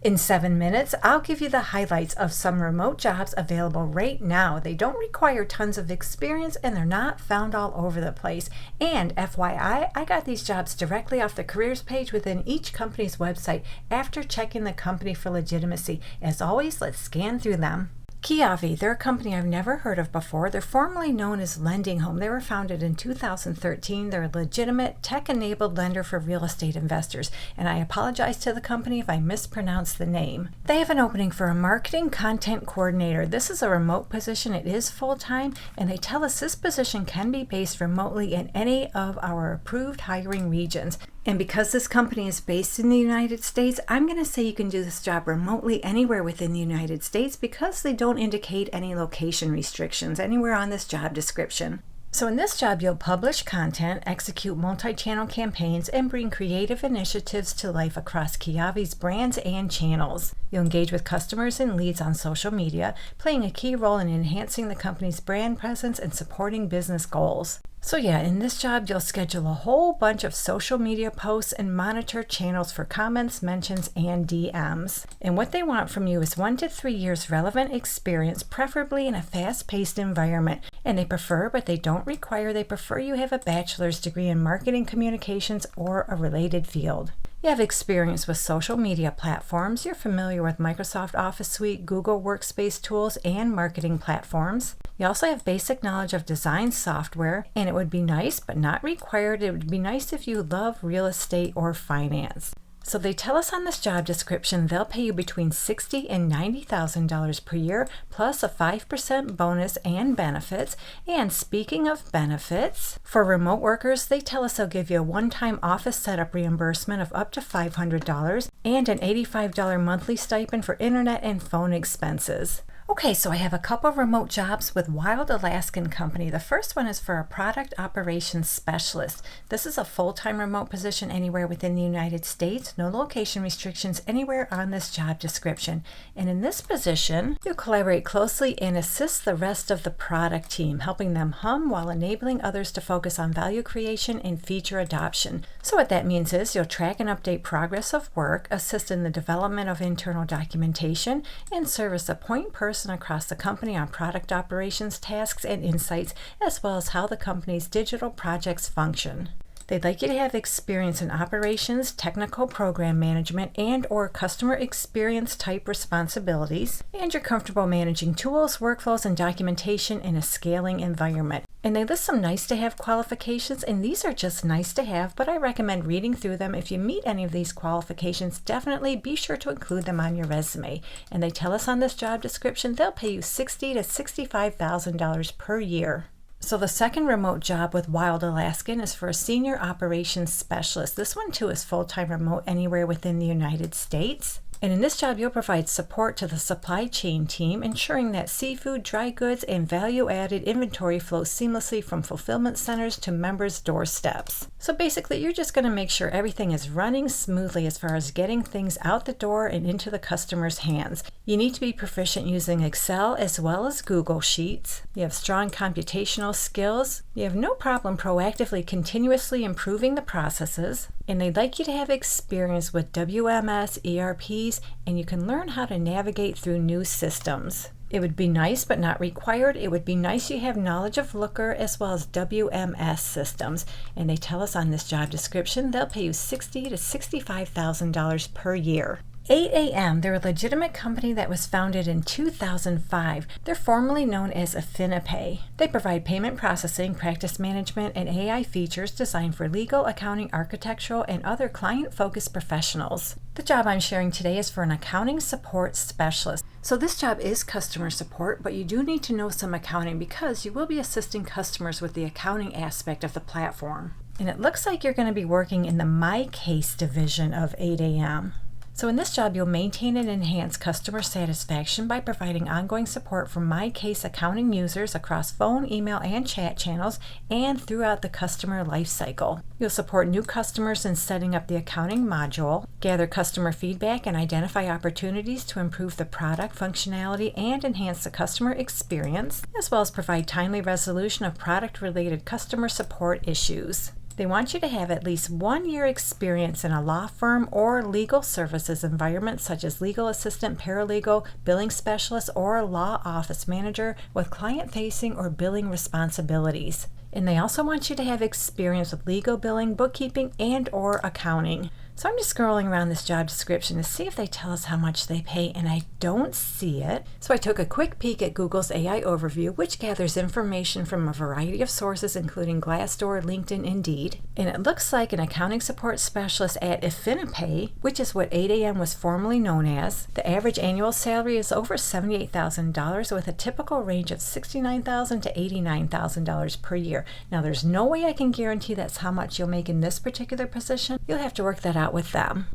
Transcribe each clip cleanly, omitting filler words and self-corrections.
In 7 minutes, I'll give you the highlights of some remote jobs available right now. They don't require tons of experience and they're not found all over the place. And FYI, I got these jobs directly off the careers page within each company's website after checking the company for legitimacy. As always, let's scan through them. Kiavi, they're a company I've never heard of before. They're formerly known as Lending Home. They were founded in 2013. They're a legitimate, tech-enabled lender for real estate investors. And I apologize to the company if I mispronounce the name. They have an opening for a marketing content coordinator. This is a remote position. It is full-time. And they tell us this position can be based remotely in any of our approved hiring regions. And because this company is based in the United States, I'm going to say you can do this job remotely anywhere within the United States because they don't indicate any location restrictions anywhere on this job description. So in this job, you'll publish content, execute multi-channel campaigns, and bring creative initiatives to life across Kiavi's brands and channels. You'll engage with customers and leads on social media, playing a key role in enhancing the company's brand presence and supporting business goals. So yeah, in this job, you'll schedule a whole bunch of social media posts and monitor channels for comments, mentions, and DMs. And what they want from you is 1 to 3 years relevant experience, preferably in a fast-paced environment. And they prefer, but they don't require, they prefer you have a bachelor's degree in marketing communications or a related field. You have experience with social media platforms. You're familiar with Microsoft Office Suite, Google Workspace tools, and marketing platforms. You also have basic knowledge of design software, and it would be nice, but not required. It would be nice if you love real estate or finance. So they tell us on this job description they'll pay you between $60,000 and $90,000 per year, plus a 5% bonus and benefits. And speaking of benefits, for remote workers, they tell us they'll give you a one-time office setup reimbursement of up to $500 and an $85 monthly stipend for internet and phone expenses. Okay, so I have a couple remote jobs with Wild Alaskan Company. The first one is for a product operations specialist. This is a full-time remote position anywhere within the United States. No location restrictions anywhere on this job description. And in this position, you'll collaborate closely and assist the rest of the product team, helping them hum while enabling others to focus on value creation and feature adoption. So what that means is you'll track and update progress of work, assist in the development of internal documentation, and serve as a point person across the company on product operations tasks and insights, as well as how the company's digital projects function. They'd like you to have experience in operations, technical program management, and or customer experience type responsibilities, and you're comfortable managing tools, workflows, and documentation in a scaling environment. And they list some nice to have qualifications, and these are just nice to have, but I recommend reading through them. If you meet any of these qualifications, definitely be sure to include them on your resume. And they tell us on this job description they'll pay you $60,000 to $65,000 per year. So the second remote job with Wild Alaskan is for a senior operations specialist. This one too is full-time remote anywhere within the United States. And in this job, you'll provide support to the supply chain team, ensuring that seafood, dry goods, and value-added inventory flows seamlessly from fulfillment centers to members' doorsteps. So basically, you're just going to make sure everything is running smoothly as far as getting things out the door and into the customer's hands. You need to be proficient using Excel as well as Google Sheets. You have strong computational skills. You have no problem proactively continuously improving the processes. And they'd like you to have experience with WMS, ERPs, and you can learn how to navigate through new systems. It would be nice, but not required. It would be nice you have knowledge of Looker as well as WMS systems. And they tell us on this job description they'll pay you $60,000 to $65,000 per year. 8am, they're a legitimate company that was founded in 2005. They're formerly known as AffiniPay. They provide payment processing, practice management, and AI features designed for legal, accounting, architectural, and other client-focused professionals. The job I'm sharing today is for an accounting support specialist. So this job is customer support, but you do need to know some accounting because you will be assisting customers with the accounting aspect of the platform. And it looks like you're going to be working in the My Case division of 8am. So in this job, you'll maintain and enhance customer satisfaction by providing ongoing support for My Case accounting users across phone, email, and chat channels and throughout the customer lifecycle. You'll support new customers in setting up the accounting module, gather customer feedback, and identify opportunities to improve the product functionality and enhance the customer experience, as well as provide timely resolution of product-related customer support issues. They want you to have at least 1 year experience in a law firm or legal services environment such as legal assistant, paralegal, billing specialist, or law office manager with client-facing or billing responsibilities. And they also want you to have experience with legal billing, bookkeeping, and or accounting. So I'm just scrolling around this job description to see if they tell us how much they pay, and I don't see it. So I took a quick peek at Google's AI overview, which gathers information from a variety of sources, including Glassdoor, LinkedIn, Indeed. And it looks like an accounting support specialist at Affinipay, which is what 8am was formerly known as. The average annual salary is over $78,000 with a typical range of $69,000 to $89,000 per year. Now there's no way I can guarantee that's how much you'll make in this particular position. You'll have to work that out with them.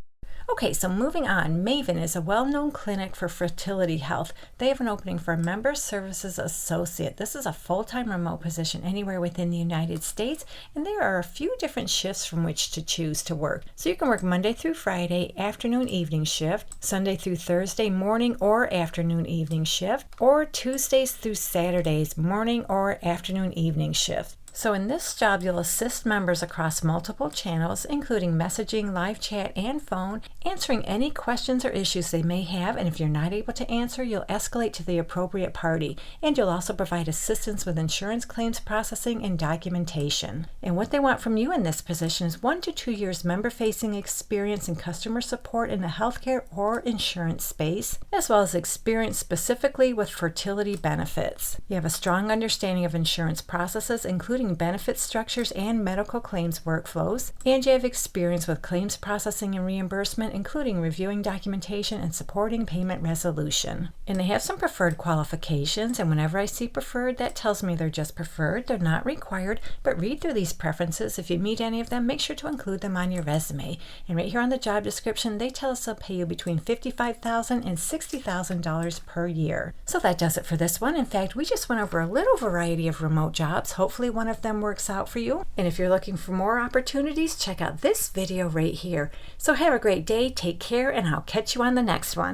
Okay, so moving on, Maven is a well-known clinic for fertility health. They have an opening for a Member Services Associate. This is a full-time remote position anywhere within the United States, and there are a few different shifts from which to choose to work. So you can work Monday through Friday, afternoon, evening shift, Sunday through Thursday, morning or afternoon, evening shift, or Tuesdays through Saturdays, morning or afternoon, evening shift. So in this job, you'll assist members across multiple channels, including messaging, live chat, and phone, answering any questions or issues they may have, and if you're not able to answer, you'll escalate to the appropriate party. And you'll also provide assistance with insurance claims processing and documentation. And what they want from you in this position is 1 to 2 years member-facing experience in customer support in the healthcare or insurance space, as well as experience specifically with fertility benefits. You have a strong understanding of insurance processes, including benefit structures and medical claims workflows, and you have experience with claims processing and reimbursement, including reviewing documentation and supporting payment resolution. And they have some preferred qualifications, and whenever I see preferred, that tells me they're just preferred. They're not required, but read through these preferences. If you meet any of them, make sure to include them on your resume. And right here on the job description, they tell us they'll pay you between $55,000 and $60,000 per year. So that does it for this one. In fact, we just went over a little variety of remote jobs. Hopefully one of them works out for you. And if you're looking for more opportunities, check out this video right here. So have a great day, take care, and I'll catch you on the next one.